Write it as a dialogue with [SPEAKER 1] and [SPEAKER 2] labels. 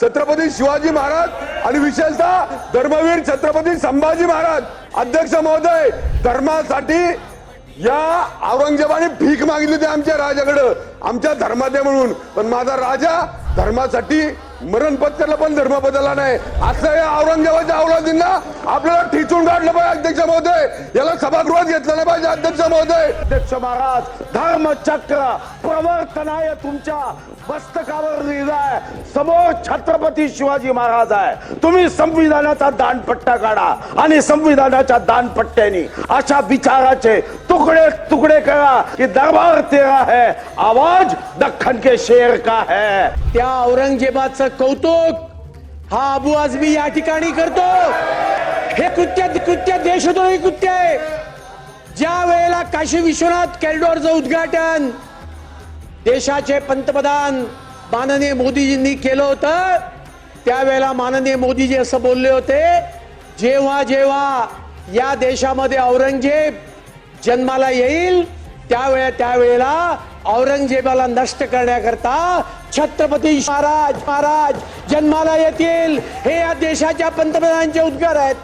[SPEAKER 1] छत्रपती शिवाजी महाराज आणि विशेषतः धर्मवीर छत्रपती संभाजी महाराज अध्यक्ष महोदय, धर्मासाठी या औरंगजेबाने भीक मागितली होती आमच्या राजाकडे, आमच्या धर्मात म्हणून, पण माझा राजा धर्मासाठी मरण पत्करला पण धर्म बदलला नाही। असं या औरंगजेबाच्या औलादींना आपल्याला ठिचून काढलं पाहिजे अध्यक्ष महोदय, याला सभागृहात घेतलं नाही पाहिजे अध्यक्ष महोदय।
[SPEAKER 2] अध्यक्ष महाराज, धर्मचक्र प्रवर्तनाय तुमच्या मस्तकावर लिहिलाय, समोर छत्रपती शिवाजी महाराज आहे। तुम्ही संविधानाचा दानपट्टा काढा आणि संविधानाच्या दानपट्ट्याने अशा विचाराचे तुकडे तुकडे करा की दरबार तेरा है, आवाज दख्खन के शेर का है।
[SPEAKER 3] त्या औरंगजेबाचं कौतुक हा अबू आझमी या ठिकाणी करतो। हे कृत्य देशद्रोही कृत्य आहे। ज्या वेळेला काशी विश्वनाथ कॉरिडॉरचं उद्घाटन देशाचे पंतप्रधान माननीय मोदीजींनी केलं होतं, त्यावेळेला माननीय मोदीजी असं बोलले होते, जेव्हा जेव्हा या देशामध्ये औरंगजेब जन्माला येईल त्यावेळेला औरंगजेबाला नष्ट करण्याकरता छत्रपती महाराज जन्माला येतील। हे या देशाच्या पंतप्रधानांचे उद्गार आहेत।